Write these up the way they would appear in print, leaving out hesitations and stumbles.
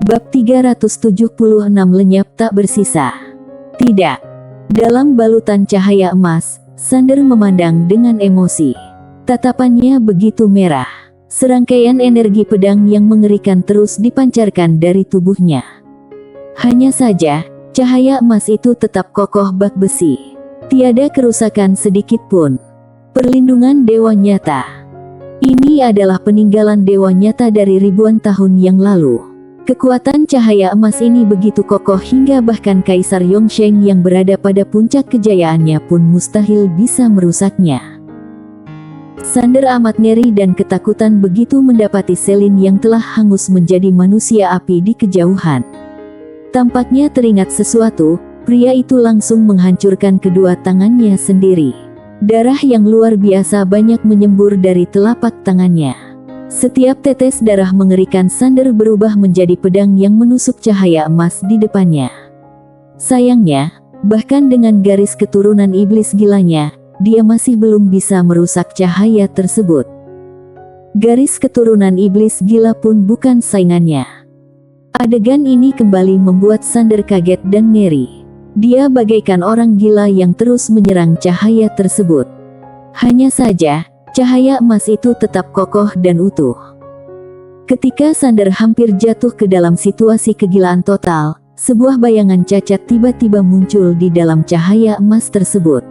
Bab 376 lenyap tak bersisa. Tidak. Dalam balutan cahaya emas, Sander memandang dengan emosi. Tatapannya begitu merah. Serangkaian energi pedang yang mengerikan terus dipancarkan dari tubuhnya. Hanya saja, cahaya emas itu tetap kokoh bak besi. Tiada kerusakan sedikit pun. Perlindungan dewa nyata. Ini adalah peninggalan dewa nyata dari ribuan tahun yang lalu. Kekuatan cahaya emas ini begitu kokoh hingga bahkan Kaisar Yongsheng yang berada pada puncak kejayaannya pun mustahil bisa merusaknya. Sander amat ngeri dan ketakutan begitu mendapati Selin yang telah hangus menjadi manusia api di kejauhan. Tampaknya teringat sesuatu, pria itu langsung menghancurkan kedua tangannya sendiri. Darah yang luar biasa banyak menyembur dari telapak tangannya. Setiap tetes darah mengerikan Sander berubah menjadi pedang yang menusuk cahaya emas di depannya. Sayangnya, bahkan dengan garis keturunan iblis gilanya, dia masih belum bisa merusak cahaya tersebut. Garis keturunan iblis gila pun bukan saingannya. Adegan ini kembali membuat Sander kaget dan ngeri. Dia bagaikan orang gila yang terus menyerang cahaya tersebut. Hanya saja, cahaya emas itu tetap kokoh dan utuh. Ketika Sander hampir jatuh ke dalam situasi kegilaan total, sebuah bayangan cacat tiba-tiba muncul di dalam cahaya emas tersebut.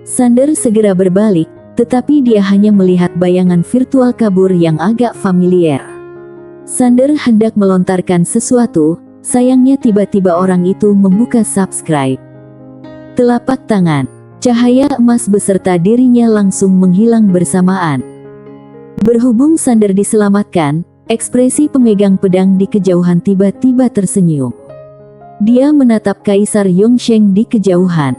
Sander segera berbalik, tetapi dia hanya melihat bayangan virtual kabur yang agak familiar. Sander hendak melontarkan sesuatu, sayangnya tiba-tiba orang itu membuka subscribe. Telapak tangan, cahaya emas beserta dirinya langsung menghilang bersamaan. Berhubung Sander diselamatkan, ekspresi pemegang pedang di kejauhan tiba-tiba tersenyum. Dia menatap Kaisar Yongsheng di kejauhan.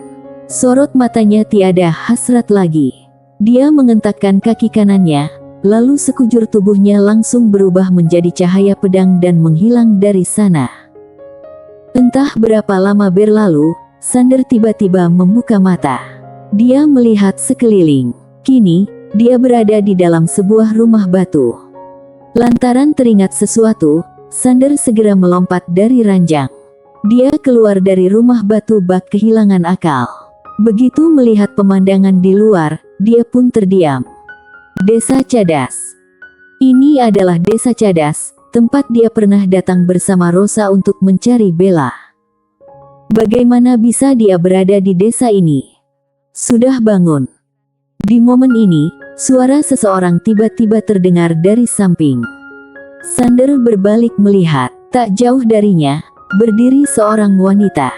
Sorot matanya tiada hasrat lagi. Dia mengentakkan kaki kanannya, lalu sekujur tubuhnya langsung berubah menjadi cahaya pedang dan menghilang dari sana. Entah berapa lama berlalu, Sander tiba-tiba membuka mata. Dia melihat sekeliling. Kini, dia berada di dalam sebuah rumah batu. Lantaran teringat sesuatu, Sander segera melompat dari ranjang. Dia keluar dari rumah batu bak kehilangan akal. Begitu melihat pemandangan di luar, dia pun terdiam. Desa Cadas. Ini adalah Desa Cadas, tempat dia pernah datang bersama Rosa untuk mencari Bella. Bagaimana bisa dia berada di desa ini? Sudah bangun. Di momen ini, suara seseorang tiba-tiba terdengar dari samping. Sander berbalik melihat, tak jauh darinya, berdiri seorang wanita.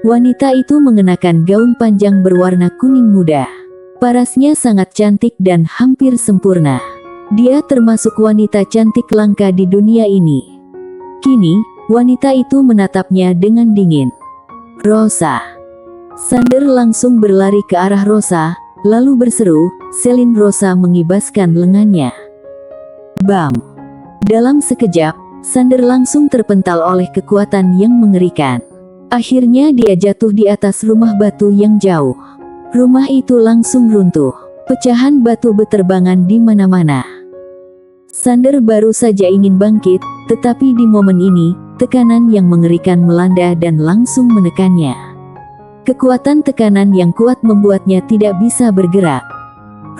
Wanita itu mengenakan gaun panjang berwarna kuning muda. Parasnya sangat cantik dan hampir sempurna. Dia termasuk wanita cantik langka di dunia ini. Kini, wanita itu menatapnya dengan dingin. Rosa. Sander langsung berlari ke arah Rosa, lalu berseru, "Selin!" Rosa mengibaskan lengannya. Bam! Dalam sekejap, Sander langsung terpental oleh kekuatan yang mengerikan. Akhirnya dia jatuh di atas rumah batu yang jauh. Rumah itu langsung runtuh. Pecahan batu beterbangan di mana-mana. Sander baru saja ingin bangkit, tetapi di momen ini, tekanan yang mengerikan melanda dan langsung menekannya. Kekuatan tekanan yang kuat membuatnya tidak bisa bergerak.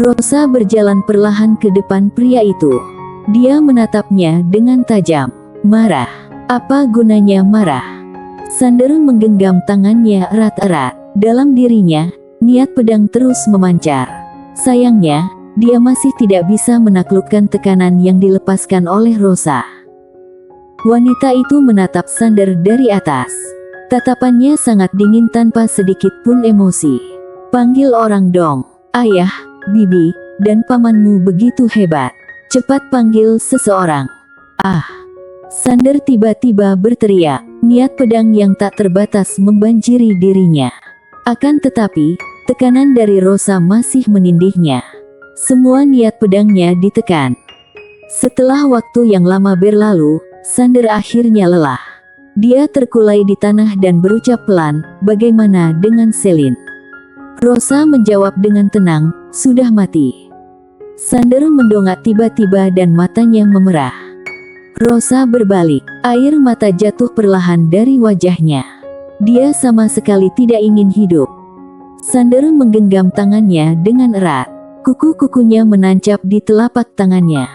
Rosa berjalan perlahan ke depan pria itu. Dia menatapnya dengan tajam. Marah. Apa gunanya marah? Sander menggenggam tangannya erat-erat. Dalam dirinya, niat pedang terus memancar. Sayangnya, dia masih tidak bisa menaklukkan tekanan yang dilepaskan oleh Rosa. Wanita itu menatap Sander dari atas. Tatapannya sangat dingin tanpa sedikit pun emosi. "Panggil orang dong. Ayah, bibi, dan pamanmu begitu hebat. Cepat panggil seseorang." "Ah!" Sander tiba-tiba berteriak. Niat pedang yang tak terbatas membanjiri dirinya. Akan tetapi, tekanan dari Rosa masih menindihnya. Semua niat pedangnya ditekan. Setelah waktu yang lama berlalu, Sander akhirnya lelah. Dia terkulai di tanah dan berucap pelan, "Bagaimana dengan Selin?" Rosa menjawab dengan tenang, "Sudah mati." Sander mendongak tiba-tiba dan matanya memerah. Rosa berbalik, air mata jatuh perlahan dari wajahnya. Dia sama sekali tidak ingin hidup. Sander menggenggam tangannya dengan erat. Kuku-kukunya menancap di telapak tangannya.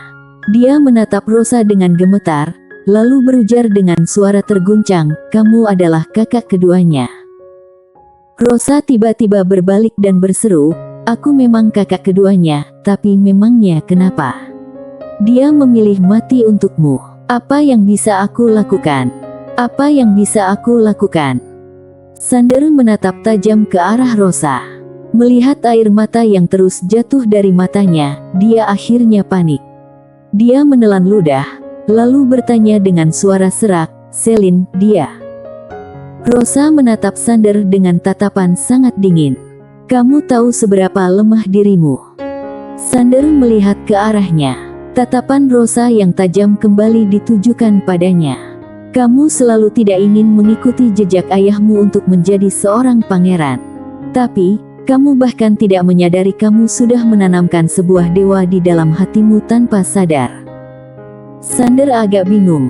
Dia menatap Rosa dengan gemetar, lalu berujar dengan suara terguncang, "Kamu adalah kakak keduanya." Rosa tiba-tiba berbalik dan berseru, "Aku memang kakak keduanya, tapi memangnya kenapa? Dia memilih mati untukmu. Apa yang bisa aku lakukan? Apa yang bisa aku lakukan?" Sander menatap tajam ke arah Rosa. Melihat air mata yang terus jatuh dari matanya, dia akhirnya panik. Dia menelan ludah, lalu bertanya dengan suara serak, "Selin, dia?" Rosa menatap Sander dengan tatapan sangat dingin. "Kamu tahu seberapa lemah dirimu?" Sander melihat ke arahnya. Tatapan Rosa yang tajam kembali ditujukan padanya. "Kamu selalu tidak ingin mengikuti jejak ayahmu untuk menjadi seorang pangeran. Tapi, kamu bahkan tidak menyadari kamu sudah menanamkan sebuah dewa di dalam hatimu tanpa sadar." Sander agak bingung.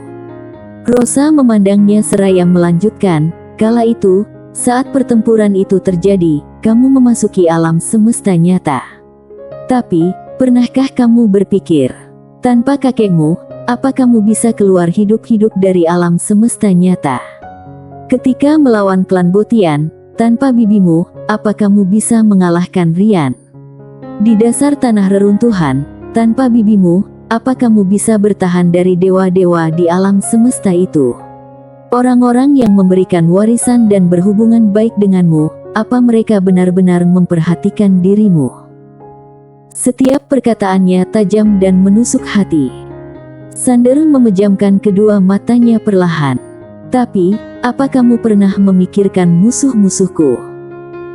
Rosa memandangnya seraya melanjutkan, "Kala itu, saat pertempuran itu terjadi, kamu memasuki alam semesta nyata. Tapi, pernahkah kamu berpikir, tanpa kakekmu, apa kamu bisa keluar hidup-hidup dari alam semesta nyata? Ketika melawan klan Botian, tanpa bibimu, apa kamu bisa mengalahkan Rian? Di dasar tanah reruntuhan, tanpa bibimu, apa kamu bisa bertahan dari dewa-dewa di alam semesta itu? Orang-orang yang memberikan warisan dan berhubungan baik denganmu, apa mereka benar-benar memperhatikan dirimu?" Setiap perkataannya tajam dan menusuk hati. Sander memejamkan kedua matanya perlahan. "Tapi, apa kamu pernah memikirkan musuh-musuhku?"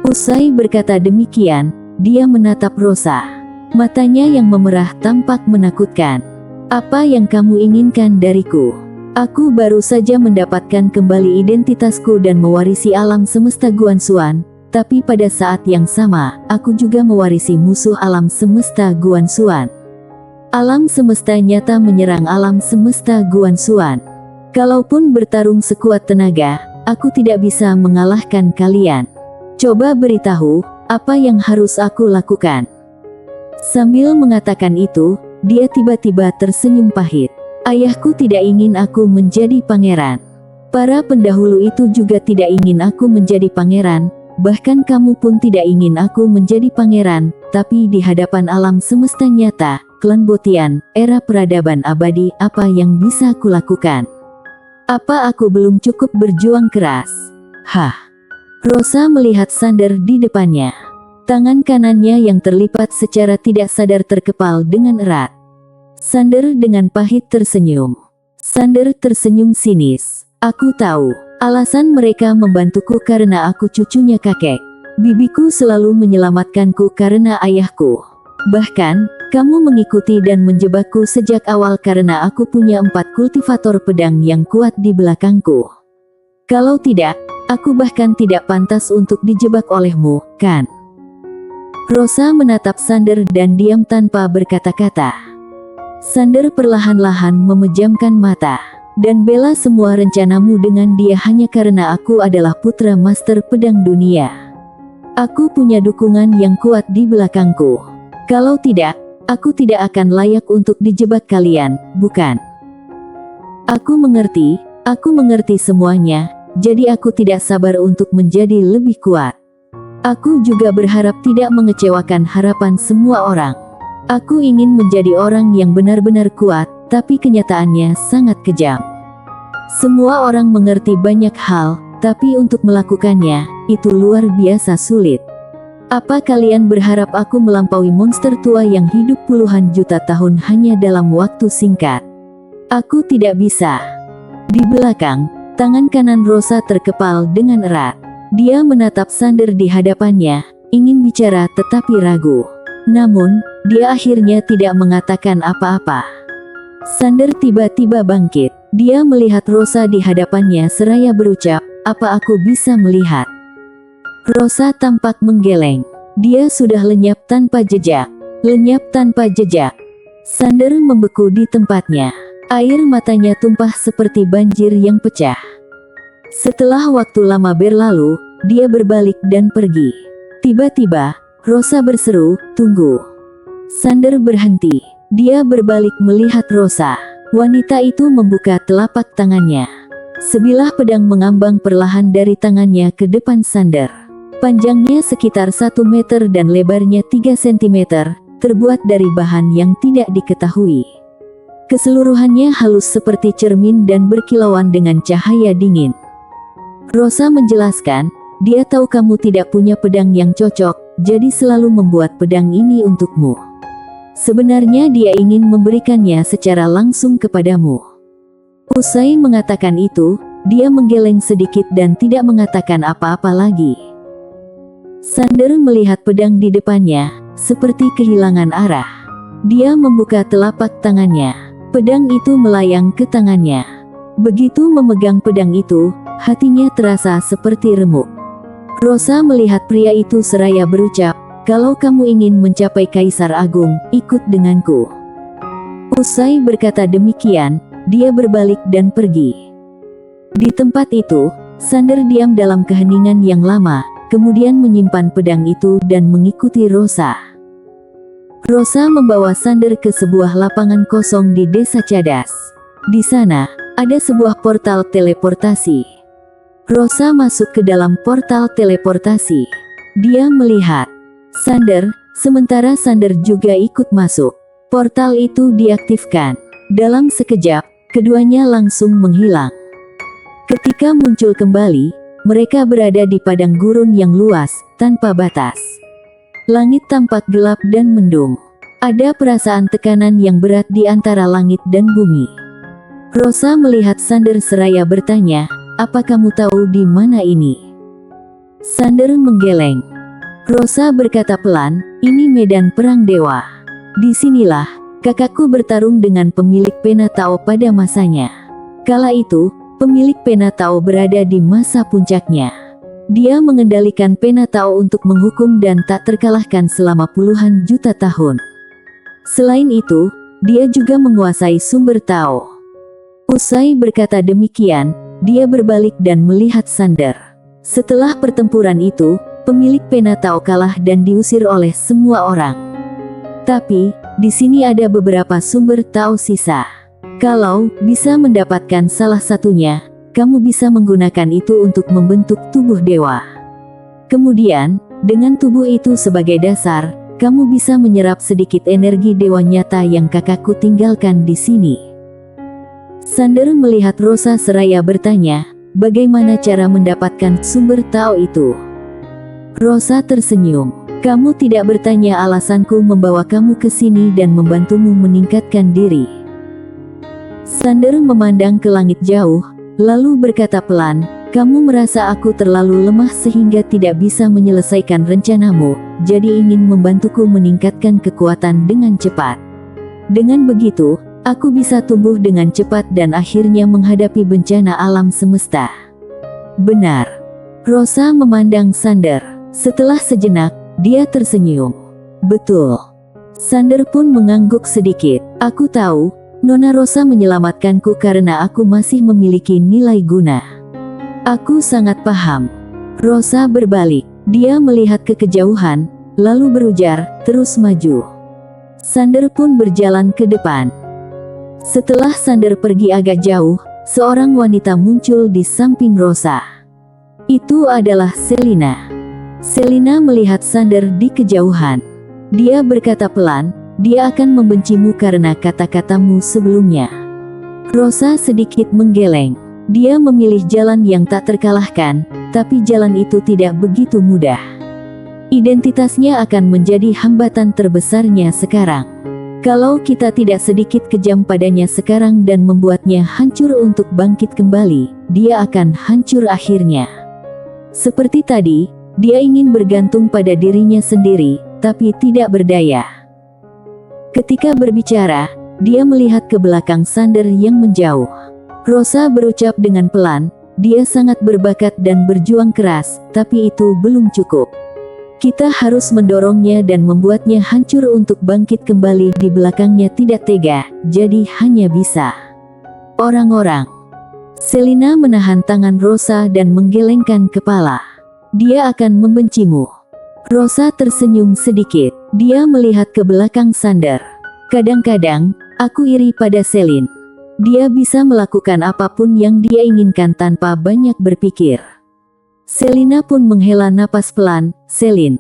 Usai berkata demikian, dia menatap Rosa. Matanya yang memerah tampak menakutkan. "Apa yang kamu inginkan dariku? Aku baru saja mendapatkan kembali identitasku dan mewarisi alam semesta Guanxuan, tapi pada saat yang sama, aku juga mewarisi musuh alam semesta Guanxuan. Alam semesta nyata menyerang alam semesta Guanxuan. Kalaupun bertarung sekuat tenaga, aku tidak bisa mengalahkan kalian. Coba beritahu, apa yang harus aku lakukan?" Sambil mengatakan itu, dia tiba-tiba tersenyum pahit. "Ayahku tidak ingin aku menjadi pangeran. Para pendahulu itu juga tidak ingin aku menjadi pangeran, bahkan kamu pun tidak ingin aku menjadi pangeran, tapi di hadapan alam semesta nyata, klan Botian, era peradaban abadi, apa yang bisa aku lakukan? Apa aku belum cukup berjuang keras?" Hah? Rosa melihat Sander di depannya. Tangan kanannya yang terlipat secara tidak sadar terkepal dengan erat. Sander dengan pahit tersenyum. Sander tersenyum sinis. "Aku tahu, alasan mereka membantuku karena aku cucunya kakek. Bibiku selalu menyelamatkanku karena ayahku. Bahkan, kamu mengikuti dan menjebakku sejak awal karena aku punya 4 kultivator pedang yang kuat di belakangku. Kalau tidak, aku bahkan tidak pantas untuk dijebak olehmu, kan?" Rosa menatap Sander dan diam tanpa berkata-kata. Sander perlahan-lahan memejamkan mata. "Dan bela semua rencanamu dengan dia hanya karena aku adalah putra master pedang dunia. Aku punya dukungan yang kuat di belakangku. Kalau tidak, aku tidak akan layak untuk dijebak kalian, bukan?" Aku mengerti semuanya, jadi aku tidak sabar untuk menjadi lebih kuat. Aku juga berharap tidak mengecewakan harapan semua orang. Aku ingin menjadi orang yang benar-benar kuat, tapi kenyataannya sangat kejam. Semua orang mengerti banyak hal, tapi untuk melakukannya, itu luar biasa sulit. Apa kalian berharap aku melampaui monster tua yang hidup puluhan juta tahun hanya dalam waktu singkat? Aku tidak bisa. Di belakang, tangan kanan Rosa terkepal dengan erat. Dia menatap Sander di hadapannya, ingin bicara tetapi ragu. Namun, dia akhirnya tidak mengatakan apa-apa. Sander tiba-tiba bangkit. Dia melihat Rosa di hadapannya seraya berucap, "Apa aku bisa melihat?" Rosa tampak menggeleng. Dia sudah lenyap tanpa jejak. Lenyap tanpa jejak. Sander membeku di tempatnya. Air matanya tumpah seperti banjir yang pecah. Setelah waktu lama berlalu, dia berbalik dan pergi. Tiba-tiba, Rosa berseru, "Tunggu." Sander berhenti. Dia berbalik melihat Rosa. Wanita itu membuka telapak tangannya. Sebilah pedang mengambang perlahan dari tangannya ke depan Sander. Panjangnya sekitar 1 meter dan lebarnya 3 cm, terbuat dari bahan yang tidak diketahui. Keseluruhannya halus seperti cermin dan berkilauan dengan cahaya dingin. Rosa menjelaskan, "Dia tahu kamu tidak punya pedang yang cocok, jadi selalu membuat pedang ini untukmu. Sebenarnya dia ingin memberikannya secara langsung kepadamu." Usai mengatakan itu, dia menggeleng sedikit dan tidak mengatakan apa-apa lagi. Sander melihat pedang di depannya, seperti kehilangan arah. Dia membuka telapak tangannya. Pedang itu melayang ke tangannya. Begitu memegang pedang itu, hatinya terasa seperti remuk. Rosa melihat pria itu seraya berucap, "Kalau kamu ingin mencapai Kaisar Agung, ikut denganku." Usai berkata demikian, dia berbalik dan pergi. Di tempat itu, Sander diam dalam keheningan yang lama, kemudian menyimpan pedang itu dan mengikuti Rosa. Rosa membawa Sander ke sebuah lapangan kosong di desa Cadas. Di sana, ada sebuah portal teleportasi. Rosa masuk ke dalam portal teleportasi. Dia melihat Sander, sementara Sander juga ikut masuk. Portal itu diaktifkan. Dalam sekejap, keduanya langsung menghilang. Ketika muncul kembali, mereka berada di padang gurun yang luas, tanpa batas. Langit tampak gelap dan mendung. Ada perasaan tekanan yang berat di antara langit dan bumi. Rosa melihat Sander seraya bertanya, "Apa kamu tahu di mana ini?" Sander menggeleng. Rosa berkata pelan, "Ini medan perang dewa. Disinilah kakakku bertarung dengan pemilik Pena Tao pada masanya. Kala itu, pemilik Pena Tao berada di masa puncaknya. Dia mengendalikan Pena Tao untuk menghukum dan tak terkalahkan selama puluhan juta tahun. Selain itu, dia juga menguasai sumber Tao." Usai berkata demikian, dia berbalik dan melihat Sander. Setelah pertempuran itu, pemilik Pena Tao kalah dan diusir oleh semua orang. Tapi, di sini ada beberapa sumber Tao sisa. Kalau bisa mendapatkan salah satunya, kamu bisa menggunakan itu untuk membentuk tubuh dewa. Kemudian, dengan tubuh itu sebagai dasar, kamu bisa menyerap sedikit energi dewa nyata yang kakakku tinggalkan di sini. Sander melihat Rosa seraya bertanya, "Bagaimana cara mendapatkan sumber Tao itu?" Rosa tersenyum. "Kamu tidak bertanya alasanku membawa kamu ke sini dan membantumu meningkatkan diri." Sander memandang ke langit jauh, lalu berkata pelan, "Kamu merasa aku terlalu lemah sehingga tidak bisa menyelesaikan rencanamu, jadi ingin membantuku meningkatkan kekuatan dengan cepat. Dengan begitu, aku bisa tumbuh dengan cepat dan akhirnya menghadapi bencana alam semesta." "Benar." Rosa memandang Sander. Setelah sejenak, dia tersenyum. "Betul." Sander pun mengangguk sedikit. "Aku tahu, Nona Rosa menyelamatkanku karena aku masih memiliki nilai guna. Aku sangat paham." Rosa berbalik. Dia melihat ke kejauhan, lalu berujar, "Terus maju." Sander pun berjalan ke depan. Setelah Sander pergi agak jauh, seorang wanita muncul di samping Rosa. Itu adalah Selina. Selina melihat Sander di kejauhan. Dia berkata pelan, "Dia akan membencimu karena kata-katamu sebelumnya." Rosa sedikit menggeleng. Dia memilih jalan yang tak terkalahkan, tapi jalan itu tidak begitu mudah. Identitasnya akan menjadi hambatan terbesarnya sekarang. Kalau kita tidak sedikit kejam padanya sekarang dan membuatnya hancur untuk bangkit kembali, dia akan hancur akhirnya. Seperti tadi, dia ingin bergantung pada dirinya sendiri, tapi tidak berdaya. Ketika berbicara, dia melihat ke belakang Sander yang menjauh. Rosa berucap dengan pelan, "Dia sangat berbakat dan berjuang keras, tapi itu belum cukup. Kita harus mendorongnya dan membuatnya hancur untuk bangkit kembali. Di belakangnya tidak tega, jadi hanya bisa Orang-orang. Selina menahan tangan Rosa dan menggelengkan kepala. Dia akan membencimu. Rosa tersenyum sedikit. Dia melihat ke belakang Sander. Kadang-kadang, aku iri pada Selin. Dia bisa melakukan apapun yang dia inginkan tanpa banyak berpikir. Selina pun menghela napas pelan. Selin.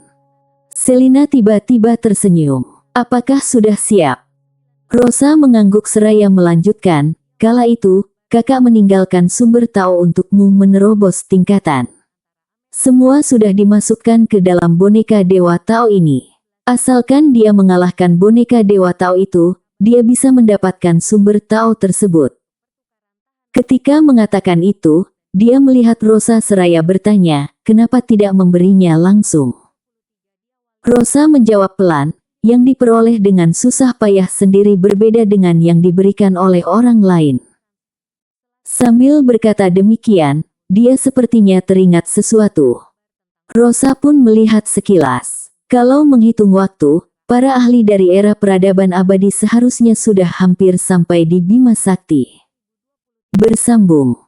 Selina tiba-tiba tersenyum. Apakah sudah siap? Rosa mengangguk seraya melanjutkan, kala itu, kakak meninggalkan sumber Tao untukmu menerobos tingkatan. Semua sudah dimasukkan ke dalam boneka Dewa Tao ini. Asalkan dia mengalahkan boneka Dewa Tao itu, dia bisa mendapatkan sumber Tao tersebut. Ketika mengatakan itu, dia melihat Rosa seraya bertanya, kenapa tidak memberinya langsung? Rosa menjawab pelan, yang diperoleh dengan susah payah sendiri berbeda dengan yang diberikan oleh orang lain. Sambil berkata demikian, dia sepertinya teringat sesuatu. Rosa pun melihat sekilas. Kalau menghitung waktu, para ahli dari era peradaban abadi seharusnya sudah hampir sampai di Bima Sakti. Bersambung.